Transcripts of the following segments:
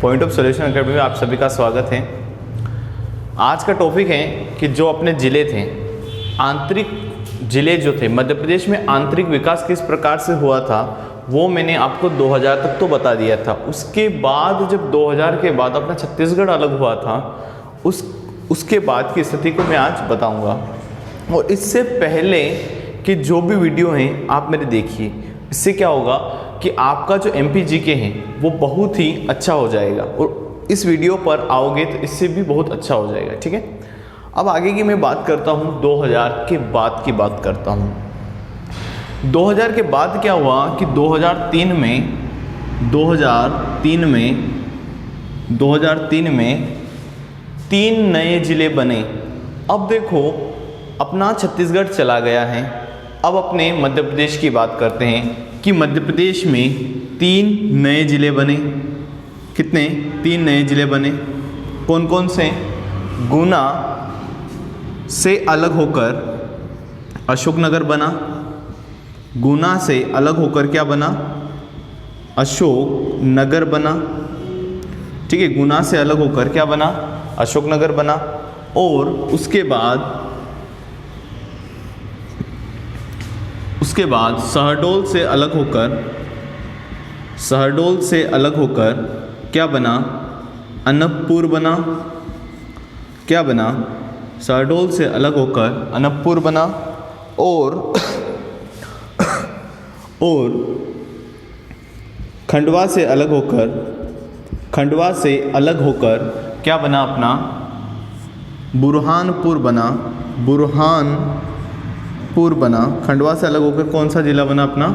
Point of solution academy में आप सभी का स्वागत है। आज का टॉपिक है कि जो अपने ज़िले थे, आंतरिक ज़िले जो थे मध्य प्रदेश में, आंतरिक विकास किस प्रकार से हुआ था वो मैंने आपको 2000 तक तो बता दिया था। उसके बाद जब 2000 के बाद अपना छत्तीसगढ़ अलग हुआ था, उसके बाद की स्थिति को मैं आज बताऊंगा। और इससे पहले कि जो भी वीडियो हैं आप मेरे देखिए, इससे क्या होगा कि आपका जो MPGK है वो बहुत ही अच्छा हो जाएगा और इस वीडियो पर आओगे तो इससे भी बहुत अच्छा हो जाएगा। ठीक है, अब आगे की मैं बात करता हूँ 2000 के बाद की बात करता हूँ। 2000 के बाद क्या हुआ कि 2003 में 3 नए ज़िले बने। अब देखो अपना छत्तीसगढ़ चला गया है, अब अपने मध्य प्रदेश की बात करते हैं कि मध्य प्रदेश में 3 नए ज़िले बने। कितने? 3 नए ज़िले बने। कौन कौन से? गुना से अलग होकर अशोकनगर बना। गुना से अलग होकर क्या बना? अशोकनगर बना। ठीक है, गुना से अलग होकर क्या बना? अशोकनगर बना। और उसके बाद शहडोल से अलग होकर क्या बना? अनपपुर बना। क्या बना? शहडोल से अलग होकर अनपपुर बना। और खंडवा से अलग होकर क्या बना? अपना बुरहानपुर बना। खंडवा से अलग होकर कौन सा जिला बना? अपना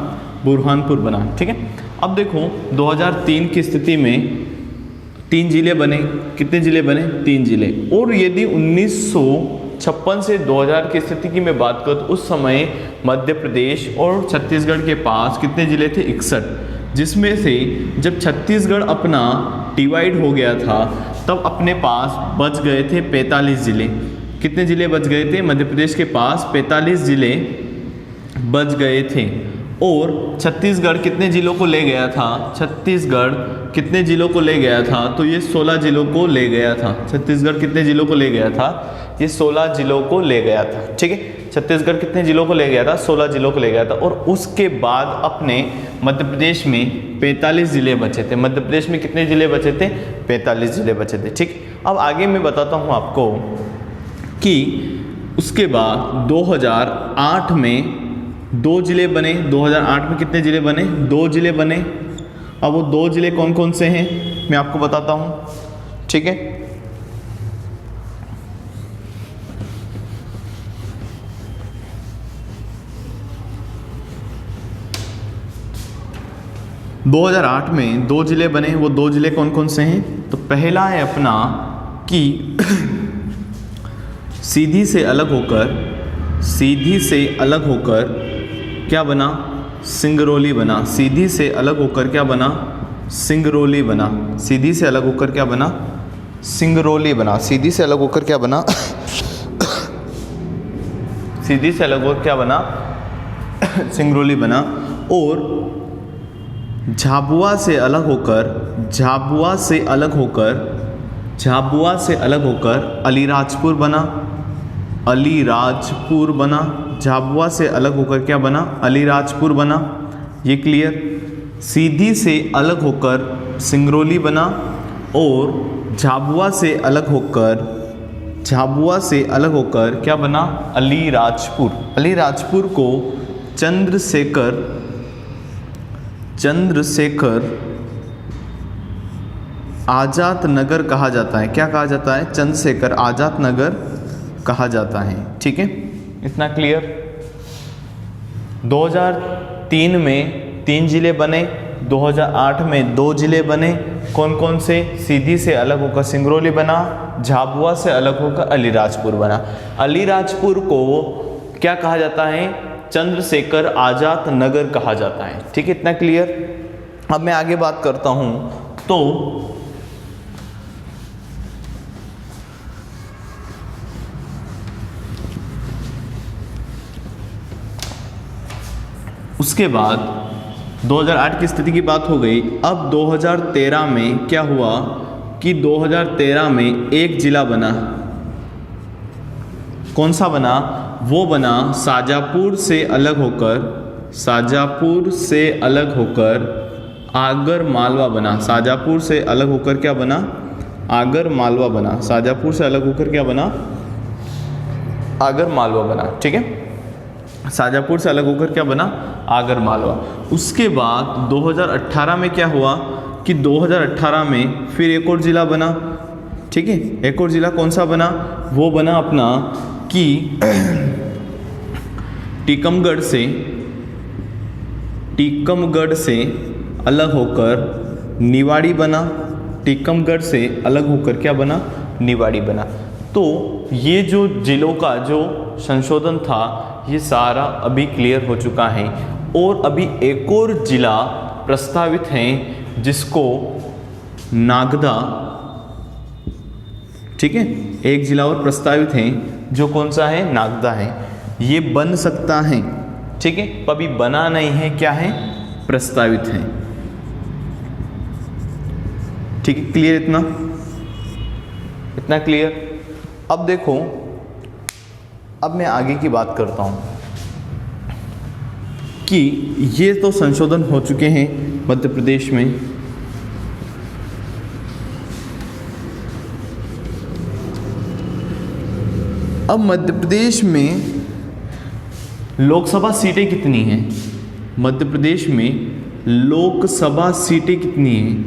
बुरहानपुर बना। ठीक है, अब देखो 2003 की स्थिति में 3 जिले बने। कितने जिले बने? 3 जिले। और यदि 1956 से 2000 की स्थिति की मैं बात करूँ तो उस समय मध्य प्रदेश और छत्तीसगढ़ के पास कितने जिले थे? 61, जिसमें से जब छत्तीसगढ़ अपना डिवाइड हो गया था तब अपने पास बच गए थे 45 जिले। कितने जिले बच गए थे? मध्य प्रदेश के पास 45 जिले बच गए थे। और छत्तीसगढ़ कितने जिलों को ले गया था? छत्तीसगढ़ कितने जिलों को ले गया था? तो ये 16 जिलों को ले गया था। छत्तीसगढ़ कितने जिलों को ले गया था? ये 16 जिलों को ले गया था। ठीक है, छत्तीसगढ़ कितने जिलों को ले गया था? 16 जिलों को ले गया था। और उसके बाद अपने मध्य प्रदेश में 45 जिले बचे थे। मध्य प्रदेश में कितने जिले बचे थे? 45 जिले बचे थे। ठीक, अब आगे मैं बताता हूँ आपको कि उसके बाद 2008 में 2 जिले बने। 2008 में कितने जिले बने? 2 जिले बने। अब वो 2 जिले कौन कौन से हैं मैं आपको बताता हूँ। ठीक है, – 2008 में 2 जिले बने। वो 2 जिले कौन कौन से हैं? तो पहला है अपना कि सीधी से अलग होकर क्या बना? सिंगरौली बना। सीधी से अलग होकर क्या बना? सिंगरौली बना। सीधी से अलग होकर क्या बना? सिंगरौली बना। सीधी से अलग होकर क्या बना? सीधी से अलग होकर क्या बना? सिंगरौली बना। और झाबुआ से अलग होकर अलीराजपुर बना। झाबुआ से अलग होकर क्या बना? अलीराजपुर बना। ये क्लियर? सीधी से अलग होकर सिंगरौली बना। और झाबुआ से अलग होकर क्या बना? अलीराजपुर। अलीराजपुर को चंद्रशेखर आजाद नगर कहा जाता है। क्या कहा जाता है? चंद्रशेखर आजाद नगर कहा जाता है। ठीक है, इतना क्लियर? 2003 में 3 जिले बने। 2008 में 2 जिले बने। कौन कौन से? सीधी से अलग होकर सिंगरौली बना। झाबुआ से अलग होकर अलीराजपुर बना। अलीराजपुर को क्या कहा जाता है? चंद्रशेखर आजाद नगर कहा जाता है। ठीक है, इतना क्लियर? अब मैं आगे बात करता हूं तो उसके बाद 2008 की स्थिति की बात हो गई। अब 2013 में क्या हुआ कि 2013 में एक जिला बना। कौन सा बना? वो बना शाजापुर से अलग होकर आगर मालवा बना। शाजापुर से अलग होकर क्या बना? आगर मालवा बना। शाजापुर से अलग होकर क्या बना? आगर मालवा बना। ठीक है, शाजापुर से अलग होकर क्या बना? आगर मालवा। उसके बाद 2018 में क्या हुआ कि 2018 में फिर एक और ज़िला बना। ठीक है, एक और ज़िला कौन सा बना? वो बना अपना कि टीकमगढ़ से अलग होकर निवाड़ी बना। टीकमगढ़ से अलग होकर क्या बना? निवाड़ी बना। तो ये जो जिलों का जो संशोधन था ये सारा अभी क्लियर हो चुका है। और अभी एक और जिला प्रस्तावित है जिसको नागदा, ठीक है, एक जिला और प्रस्तावित है जो कौन सा है? नागदा है। ये बन सकता है, ठीक है, अभी बना नहीं है, क्या है? प्रस्तावित है। ठीक है, क्लियर? इतना क्लियर? अब देखो, अब मैं आगे की बात करता हूं कि ये तो संशोधन हो चुके हैं मध्य प्रदेश में। अब मध्य प्रदेश में लोकसभा सीटें कितनी हैं? मध्य प्रदेश में लोकसभा सीटें कितनी हैं?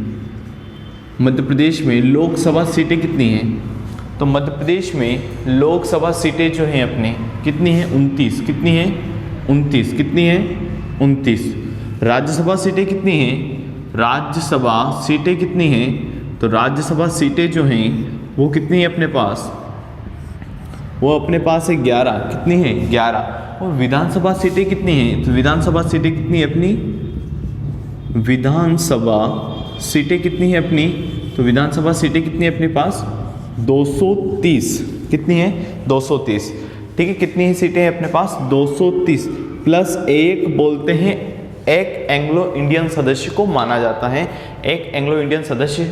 मध्य प्रदेश में लोकसभा सीटें कितनी हैं? तो मध्य प्रदेश में लोकसभा सीटें जो हैं अपने कितनी हैं? 29। कितनी हैं? 29। कितनी हैं? 29। राज्यसभा सीटें कितनी हैं? राज्यसभा सीटें कितनी हैं? तो राज्यसभा सीटें जो हैं वो कितनी हैं अपने पास? वो अपने पास है 11। कितनी है? 11। और विधानसभा सीटें कितनी हैं? तो विधानसभा सीटें कितनी है अपनी? विधानसभा सीटें कितनी है अपनी? तो विधानसभा सीटें कितनी है अपने पास? 230। कितनी है? 230। ठीक है, कितनी ही सीटें हैं अपने पास? 230 प्लस एक बोलते हैं एक एंग्लो इंडियन सदस्य को माना जाता है। एक एंग्लो इंडियन सदस्य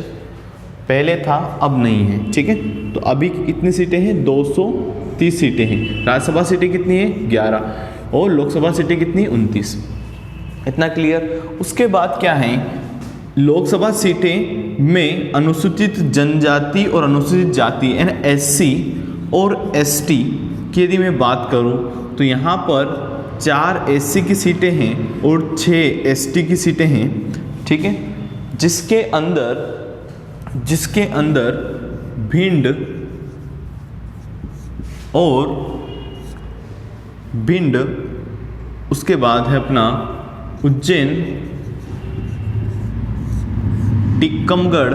पहले था, अब नहीं है। ठीक है, तो अभी कितनी सीटें हैं? 230 सीटें हैं। राज्यसभा सीटें कितनी हैं? 11। और लोकसभा सीटें कितनी? 29। इतना क्लियर? उसके बाद क्या है? लोकसभा सीटें में अनुसूचित जनजाति और अनुसूचित जाति यानी SC और ST की यदि मैं बात करूं तो यहाँ पर 4 SC की सीटें हैं और 6 ST की सीटें हैं। ठीक है, जिसके अंदर भिंड, उसके बाद है अपना उज्जैन, टीकमगढ़,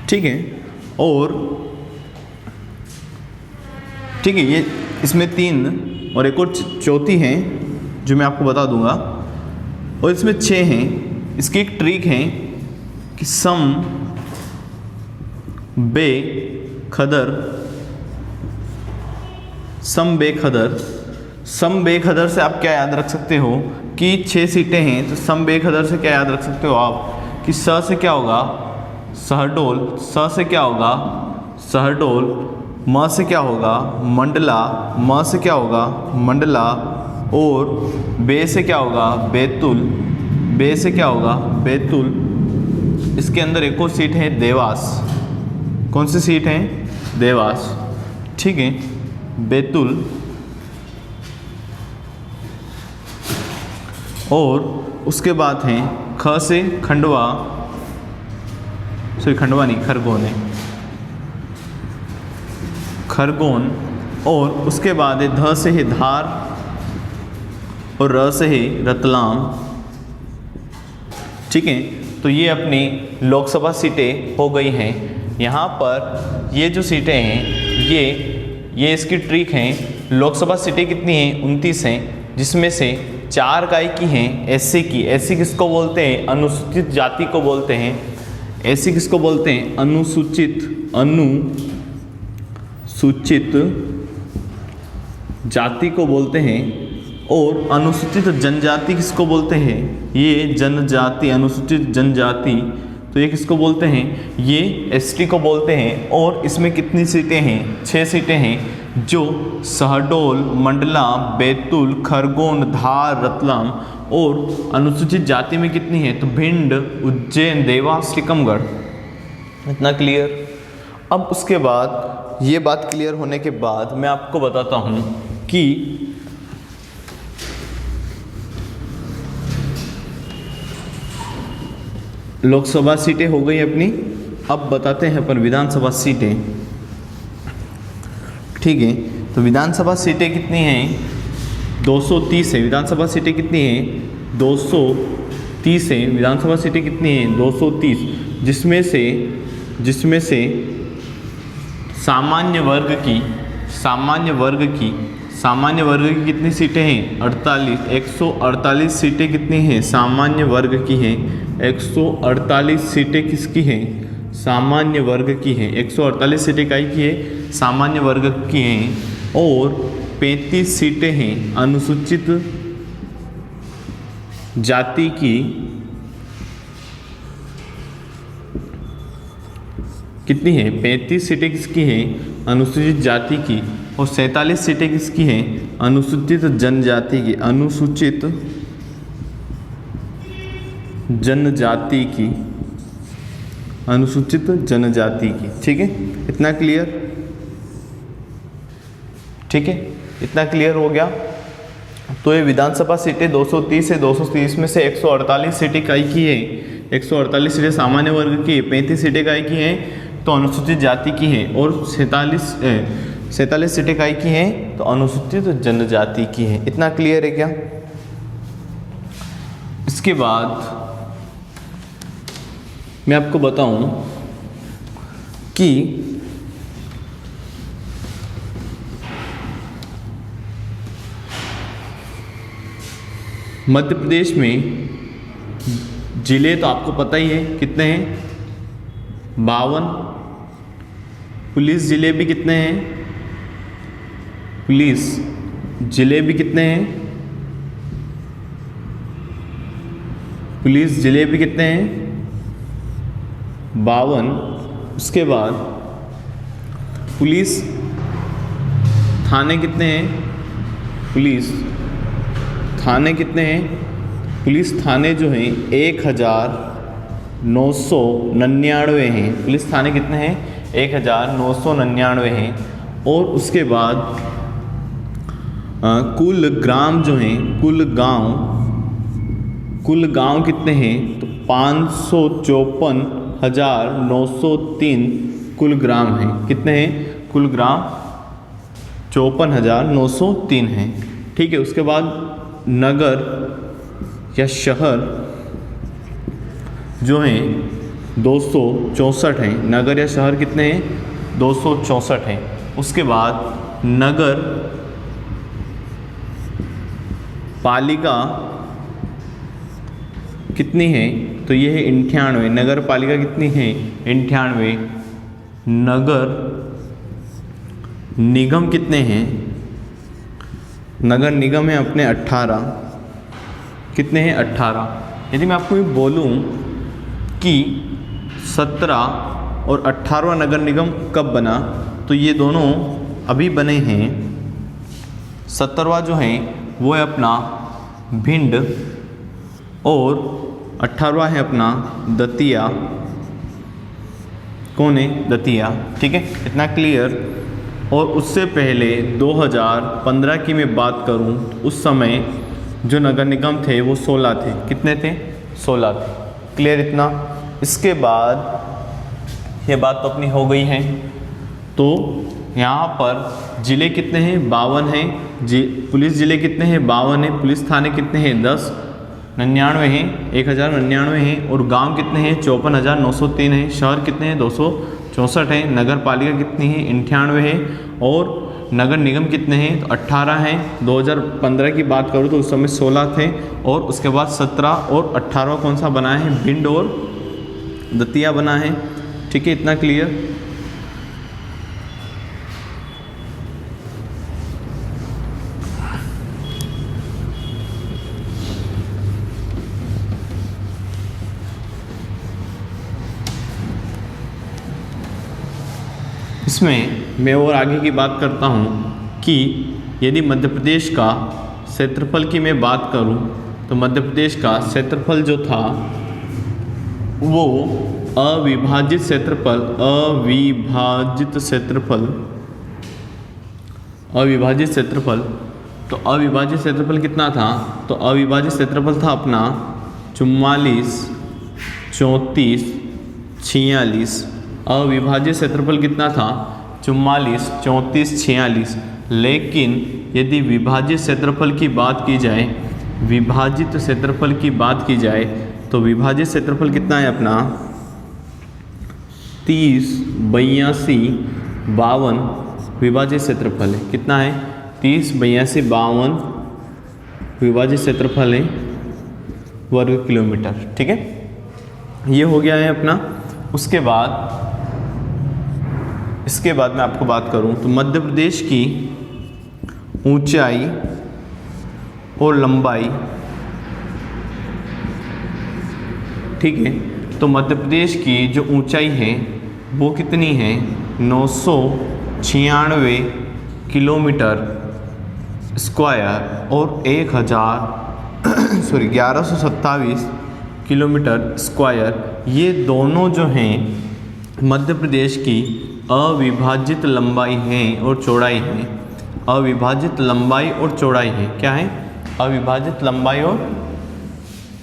ठीक है, और ठीक है, ये इसमें 3 और एक और चौथी हैं जो मैं आपको बता दूंगा, और इसमें 6 हैं। इसकी एक ट्रिक है कि सम बे खदर से आप क्या याद रख सकते हो कि 6 सीटें हैं, तो सम बे खदर से क्या याद रख सकते हो आप कि स से क्या होगा? सहडोल, स से क्या होगा? सहडोल, म से क्या होगा? मंडला, म से क्या होगा? मंडला, और बे से क्या होगा? बैतूल, बे से क्या होगा? बैतूल। इसके अंदर एक और सीट है देवास। कौन सी सीट है? देवास। ठीक है, बैतूल, और उसके बाद हैं ख से खंडवा, खंडवा नहीं, खरगोन है, खरगोन, और उसके बाद है ध से है धार और र से है रतलाम। ठीक है, तो ये अपनी लोकसभा सीटें हो गई हैं। यहाँ पर ये जो सीटें हैं ये इसकी ट्रिक हैं। लोकसभा सीटें कितनी हैं? 29 हैं, जिसमें से 4 काय की हैं SC की। SC किसको बोलते हैं? अनुसूचित जाति को बोलते हैं। SC किसको बोलते हैं? अनुसूचित जाति को बोलते हैं। और अनुसूचित जनजाति किसको बोलते हैं? ये जनजाति, अनुसूचित जनजाति, तो ये किसको बोलते हैं? ये एसटी को बोलते हैं। और इसमें कितनी सीटें हैं? 6 सीटें हैं, जो शहडोल, मंडला, बैतूल, खरगोन, धार, रतलाम। और अनुसूचित जाति में कितनी है? तो भिंड, उज्जैन, देवास, टीकमगढ़। इतना क्लियर? अब उसके बाद ये बात क्लियर होने के बाद मैं आपको बताता हूँ कि लोकसभा सीटें हो गई अपनी। अब बताते हैं अपन विधानसभा सीटें। ठीक है, तो विधानसभा सीटें कितनी हैं? 230 है। विधानसभा सीटें कितनी हैं? 230 है। विधानसभा सीटें कितनी हैं? 230, जिसमें से सामान्य वर्ग की कितनी सीटें हैं? 48। 148 सीटें कितनी हैं? सामान्य वर्ग की हैं। 148 सीटें किसकी हैं? सामान्य वर्ग की हैं। 148 सीटें काई की है? सामान्य वर्ग की हैं। और 35 सीटें हैं अनुसूचित जाति की। कितनी है? 35 सीटें किसकी हैं? अनुसूचित जाति की। और 47 सीटें किसकी हैं? अनुसूचित जनजाति की। अनुसूचित जनजाति की। अनुसूचित जनजाति की। ठीक है, इतना क्लियर? ठीक है, इतना क्लियर हो गया। तो ये विधानसभा सीटें 230 है। 230 में से 148 सीटें काई की है? 148 सीटें सामान्य वर्ग की, 35 सीटें काई की हैं? तो अनुसूचित जाति की हैं। और 47 सीटें काई की हैं? तो अनुसूचित जनजाति की हैं। इतना क्लियर है क्या? इसके बाद मैं आपको बताऊं कि मध्य प्रदेश में जिले तो आपको पता ही है कितने हैं? 52। पुलिस जिले भी कितने हैं? पुलिस जिले भी कितने हैं? पुलिस जिले भी कितने हैं? 52। उसके बाद पुलिस थाने कितने हैं? पुलिस थाने कितने हैं? पुलिस थाने जो हैं 1999 हैं। पुलिस थाने कितने हैं? 1999 हैं। और उसके बाद कुल ग्राम जो हैं, कुल गांव कितने हैं? तो 554,903 कुल ग्राम हैं। कितने हैं? कुल ग्राम 54,903 हैं। ठीक है, उसके बाद नगर या शहर जो हैं 264 हैं। नगर या शहर कितने हैं? 264 हैं। उसके बाद नगर पालिका कितनी है? तो ये है 98। नगर पालिका कितनी है? 98। नगर निगम कितने हैं? नगर निगम है अपने 18। कितने हैं? 18। यदि मैं आपको ये बोलूँ कि 17 और 18वां नगर निगम कब बना, तो ये दोनों अभी बने हैं। 17वां जो है वो है अपना भिंड और 18वां है अपना दतिया। कौन है? दतिया। ठीक है, इतना क्लियर। और उससे पहले 2015 की मैं बात करूं तो उस समय जो नगर निगम थे वो 16 थे। कितने थे? 16 थे। क्लियर इतना? इसके बाद ये बात तो अपनी हो गई है। तो यहाँ पर ज़िले कितने हैं? 52 हैं। पुलिस ज़िले कितने हैं? 52 हैं। पुलिस थाने कितने हैं? 10। 99 हैं। 1099 हैं। और गांव कितने हैं? 54,903 हैं। शहर कितने हैं? 264 हैं। नगर पालिका कितनी है? 98 है। और नगर निगम कितने हैं? तो 18 हैं। 2015 की बात करूँ तो उस समय 16 थे। और उसके बाद 17 और 18वां कौन सा बना है? भिंड और दतिया बना है। ठीक है, इतना क्लियर? इसमें मैं और आगे की बात करता हूँ कि यदि मध्य प्रदेश का क्षेत्रफल की मैं बात करूँ तो मध्य प्रदेश का क्षेत्रफल जो था वो अविभाजित क्षेत्रफल तो अविभाजित क्षेत्रफल कितना था? तो अविभाजित क्षेत्रफल था अपना 44, 34, 46। अविभाजित क्षेत्रफल कितना था? 44, 34, 46। लेकिन यदि विभाजित क्षेत्रफल की बात की जाए, तो विभाजित क्षेत्रफल कितना है अपना? 30, 82, 52 विभाजित क्षेत्रफल है। कितना है? 30, 82, 52 विभाजित क्षेत्रफल है वर्ग किलोमीटर। ठीक है, ये हो गया है अपना। इसके बाद मैं आपको बात करूं तो मध्य प्रदेश की ऊंचाई और लंबाई, ठीक है, तो मध्य प्रदेश की जो ऊंचाई है वो कितनी है? 996 किलोमीटर स्क्वायर और 1127 किलोमीटर स्क्वायर। ये दोनों जो हैं मध्य प्रदेश की अविभाजित लंबाई हैं और चौड़ाई हैं। अविभाजित लंबाई और चौड़ाई है। क्या है? अविभाजित लंबाई और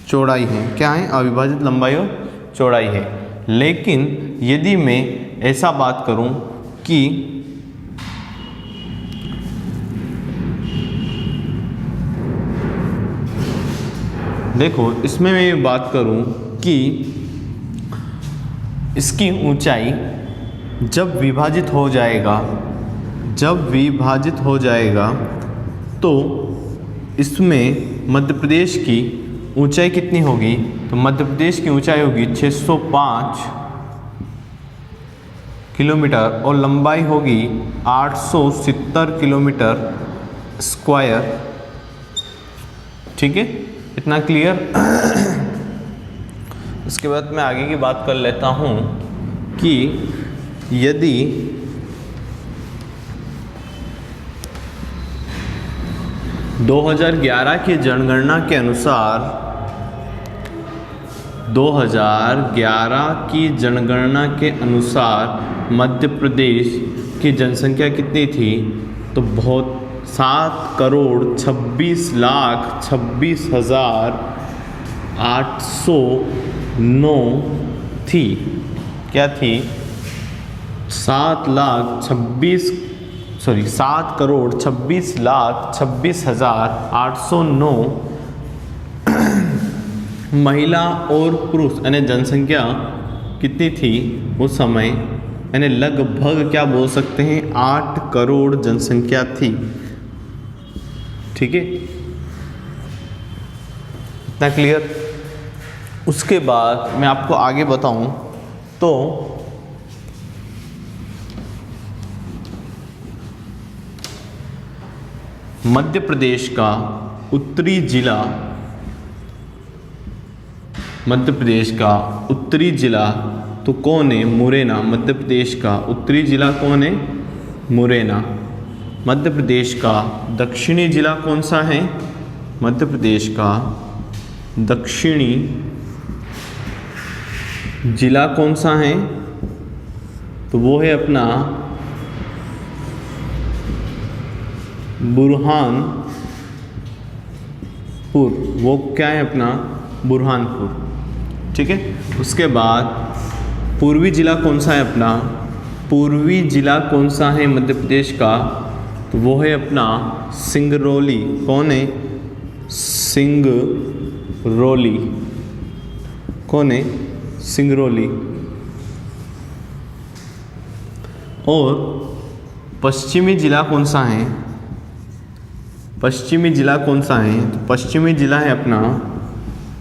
चौड़ाई है। क्या है? अविभाजित लंबाई और चौड़ाई है। लेकिन यदि मैं ऐसा बात करूं कि देखो, इसमें मैं बात करूं कि इसकी ऊंचाई जब विभाजित हो जाएगा तो इसमें मध्य प्रदेश की ऊंचाई कितनी होगी? तो मध्य प्रदेश की ऊंचाई होगी 605 किलोमीटर और लंबाई होगी 870 किलोमीटर स्क्वायर। ठीक है, इतना क्लियर? उसके बाद मैं आगे की बात कर लेता हूँ कि यदि (2011) की जनगणना के अनुसार 2011 की जनगणना के अनुसार मध्य प्रदेश की जनसंख्या कितनी थी? तो बहुत 7,26,26,809 थी। क्या थी? 7,26,26,809 महिला और पुरुष यानी जनसंख्या कितनी थी उस समय? यानी लगभग क्या बोल सकते हैं, 8 करोड़ जनसंख्या थी। ठीक है, इतना क्लियर? उसके बाद मैं आपको आगे बताऊं तो मध्य प्रदेश का उत्तरी जिला तो कौन है? मुरैना। मध्य प्रदेश का उत्तरी जिला कौन है? मुरैना। मध्य प्रदेश का दक्षिणी जिला कौन सा है? मध्य प्रदेश का दक्षिणी जिला कौन सा है? तो वो है अपना बुरहानपुर। वो क्या है अपना? बुरहानपुर। ठीक है, उसके बाद पूर्वी जिला कौन सा है अपना? पूर्वी जिला कौन सा है मध्य प्रदेश का? तो वो है अपना सिंगरौली। कौन है? सिंगरौली। कौन है? सिंगरौली। और पश्चिमी जिला कौन सा है? पश्चिमी जिला कौन सा है? तो पश्चिमी जिला है अपना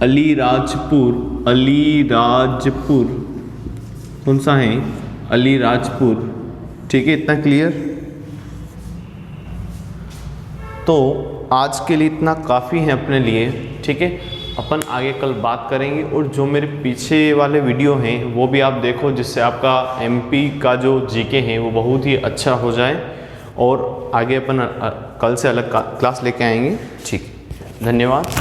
अलीराजपुर। अलीराजपुर कौन सा है? अलीराजपुर। ठीक है, इतना क्लियर? तो आज के लिए इतना काफ़ी है अपने लिए। ठीक है, अपन आगे कल बात करेंगे। और जो मेरे पीछे वाले वीडियो हैं वो भी आप देखो, जिससे आपका एमपी का जो जीके है वो बहुत ही अच्छा हो जाए। और आगे अपन कल से अलग क्लास लेके आएंगे। ठीक, धन्यवाद।